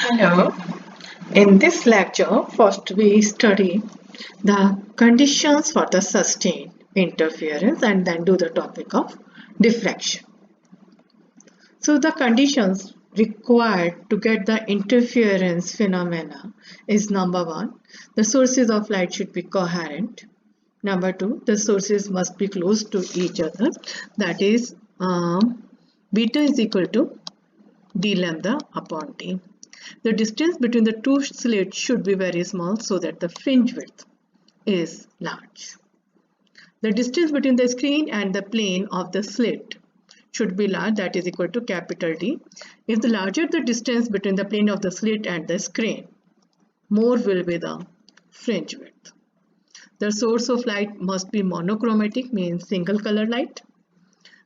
Hello. In this lecture, first we study the conditions for the sustained interference and then do the topic of diffraction. So the conditions required to get the interference phenomena is number one, the sources of light should be coherent. Number two, the sources must be close to each other. That is, beta is equal to d lambda upon t. The distance between the two slits should be very small so that the fringe width is large. The distance between the screen and the plane of the slit should be large, that is equal to capital D. If the larger the distance between the plane of the slit and the screen, more will be the fringe width. The source of light must be monochromatic, means single color light.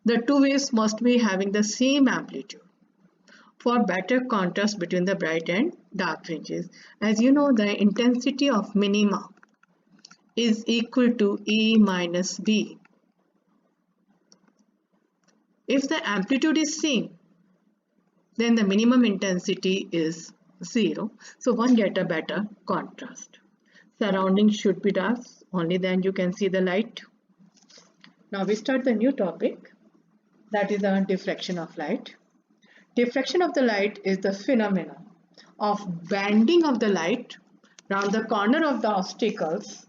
The two waves must be having the same amplitude for better contrast between the bright and dark fringes. As you know, the intensity of minima is equal to E minus B. If the amplitude is same, then the minimum intensity is 0. So one get a better contrast. Surroundings should be dark, only then you can see the light. Now we start the new topic, that is the diffraction of light. Diffraction of the light is the phenomenon of bending of the light round the corner of the obstacles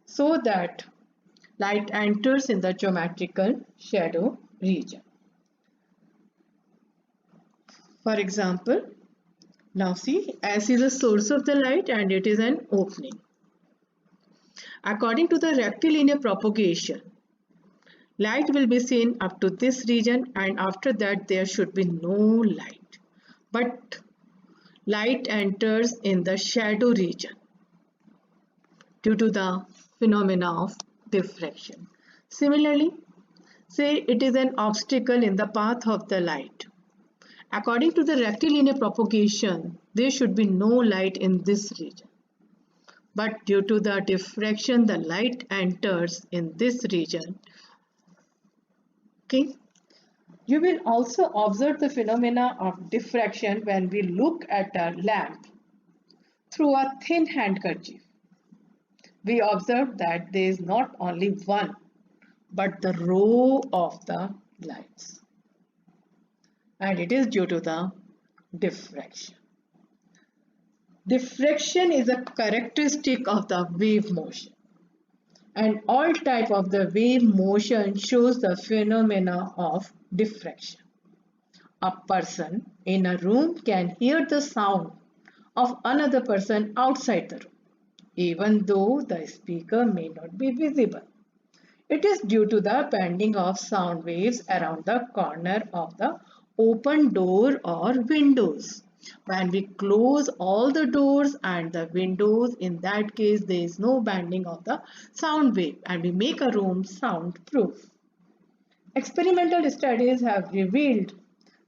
so that light enters in the geometrical shadow region. For example, now see, S is the source of the light and it is an opening. According to the rectilinear propagation, light will be seen up to this region and after that there should be no light. But light enters in the shadow region due to the phenomena of diffraction. Similarly, say it is an obstacle in the path of the light. According to the rectilinear propagation, there should be no light in this region. But due to the diffraction, the light enters in this region. Okay. You will also observe the phenomena of diffraction when we look at a lamp through a thin handkerchief. We observe that there is not only one, but the row of the lights. And it is due to the diffraction. Diffraction is a characteristic of the wave motion. And all type of the wave motion shows the phenomena of diffraction. A person in a room can hear the sound of another person outside the room, even though the speaker may not be visible. It is due to the bending of sound waves around the corner of the open door or windows. When we close all the doors and the windows, in that case there is no bending of the sound wave and we make a room soundproof. Experimental studies have revealed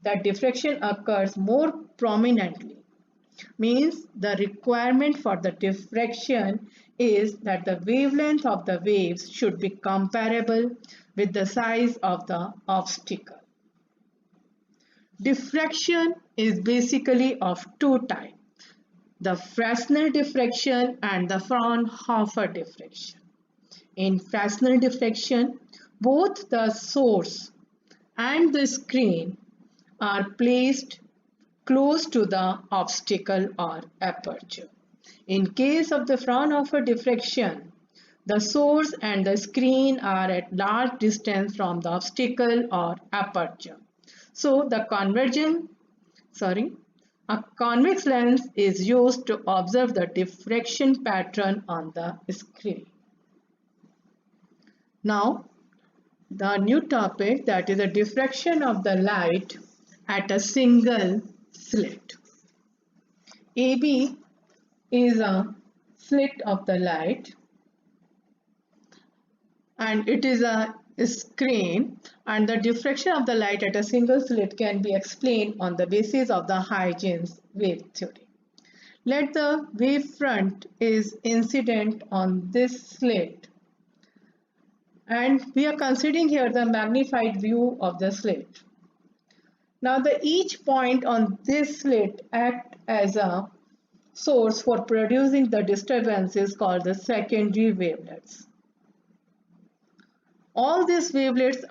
that diffraction occurs more prominently. Means the requirement for the diffraction is that the wavelength of the waves should be comparable with the size of the obstacle. Diffraction is basically of two types, the Fresnel diffraction and the Fraunhofer diffraction. In Fresnel diffraction, both the source and the screen are placed close to the obstacle or aperture. In case of the Fraunhofer diffraction, the source and the screen are at large distance from the obstacle or aperture. So the a convex lens is used to observe the diffraction pattern on the screen. Now, the new topic, that is the diffraction of the light at a single slit. AB is a slit of the light and it is a screen, and the diffraction of the light at a single slit can be explained on the basis of the Huygens wave theory. Let the wavefront is incident on this slit and we are considering here the magnified view of the slit. Now each point on this slit act as a source for producing the disturbances called the secondary wavelets. All these wavelets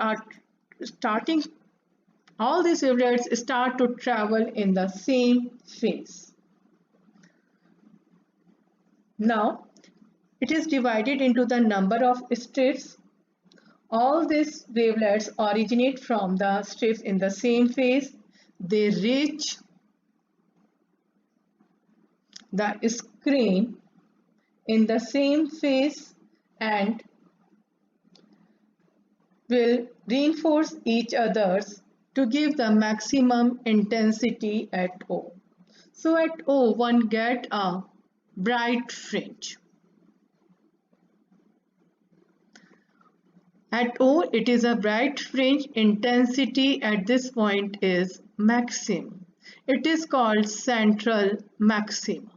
start to travel in the same phase. Now it is divided into the number of strips. All these wavelets originate from the strips in the same phase. They reach the screen in the same phase and will reinforce each others to give the maximum intensity at O. So at O one get a bright fringe. At O it is a bright fringe. Intensity at this point is maximum. It is called central maximum.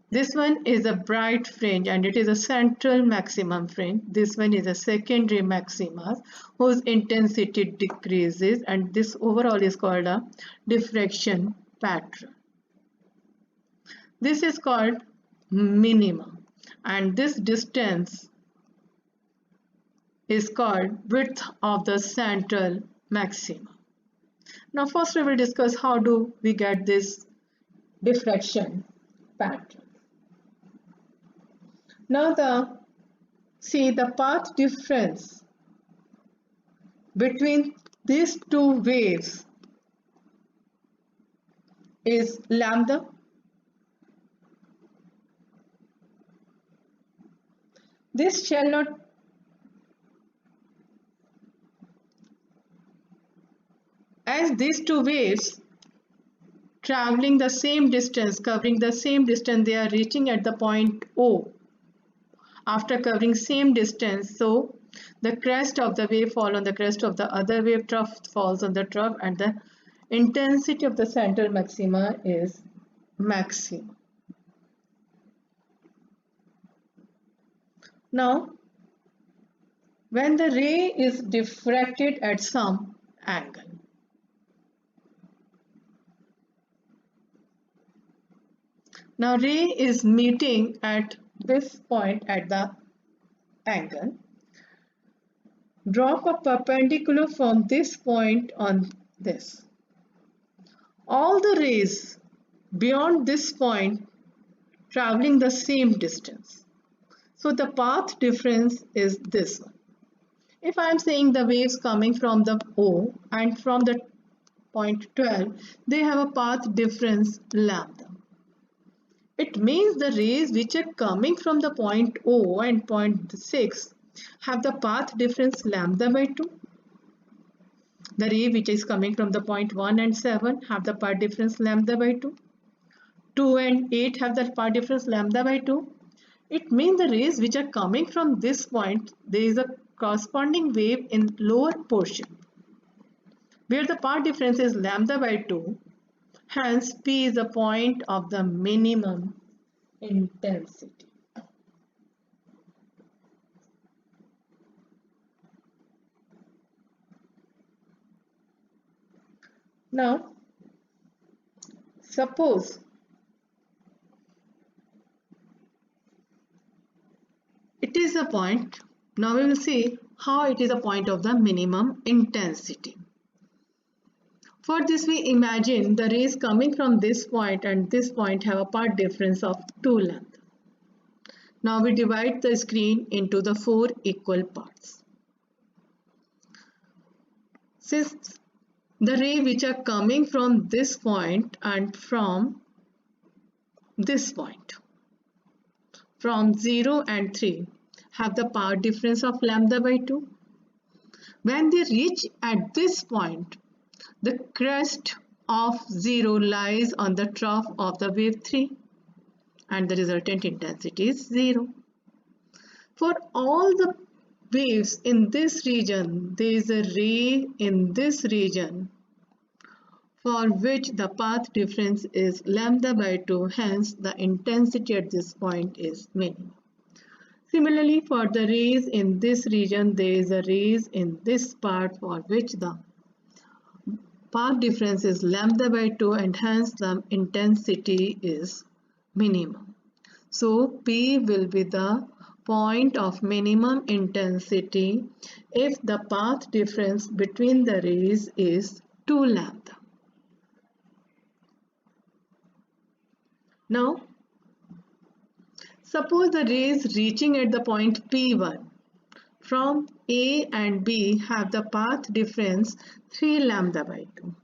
This one is a bright fringe and it is a central maximum fringe. This one is a secondary maxima whose intensity decreases, and this overall is called a diffraction pattern. This is called minimum, and this distance is called width of the central maximum. Now first we will discuss how do we get this diffraction pattern. Now the path difference between these two waves is lambda. This shall not as these two waves traveling the same distance, covering the same distance, they are reaching at the point O. After covering same distance, so the crest of the wave falls on the crest of the other wave, trough falls on the trough, and the intensity of the central maxima is maximum. Now, when the ray is diffracted at some angle, now ray is meeting at this point at the angle. Drop a perpendicular from this point on this. All the rays beyond this point traveling the same distance. So the path difference is this one. If I am saying the waves coming from the O and from the point 12, they have a path difference lambda. It means the rays which are coming from the point O and point 6 have the path difference lambda by 2. The ray which is coming from the point 1 and 7 have the path difference lambda by 2. 2 and 8 have the path difference lambda by 2. It means the rays which are coming from this point, there is a corresponding wave in lower portion where the path difference is lambda by 2. Hence, P is the point of the minimum intensity. Now, suppose it is a point. Now we will see how it is a point of the minimum intensity. For this we imagine the rays coming from this point and this point have a path difference of 2 length. Now we divide the screen into the 4 equal parts. Since the ray which are coming from this point and from this point, from 0 and 3 have the path difference of lambda by 2. When they reach at this point, the crest of 0 lies on the trough of the wave 3 and the resultant intensity is 0. For all the waves in this region, there is a ray in this region for which the path difference is lambda by 2, hence the intensity at this point is minimum. Similarly, for the rays in this region, there is a rays in this part for which the path difference is lambda by 2 and hence the intensity is minimum. So P will be the point of minimum intensity if the path difference between the rays is 2 lambda. Now, suppose the rays reaching at the point P1 from A and B have the path difference 3 lambda by 2.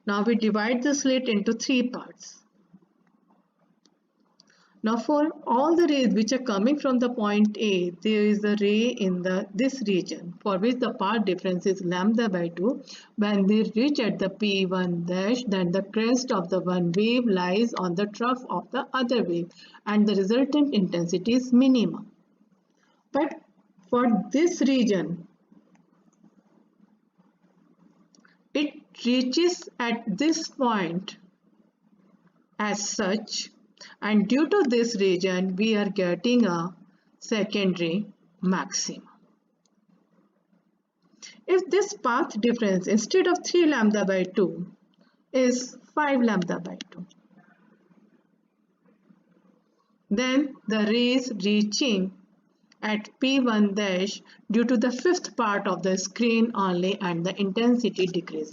Now we divide the slit into 3 parts. Now for all the rays which are coming from the point A, there is a ray in this region for which the path difference is lambda by 2. When they reach at the P1 dash, then the crest of the one wave lies on the trough of the other wave and the resultant intensity is minimum. But for this region, it reaches at this point as such, and due to this region we are getting a secondary maximum. If this path difference instead of 3 lambda by 2 is 5 lambda by 2, then the rays reaching at P1 dash due to the fifth part of the screen only and the intensity decreases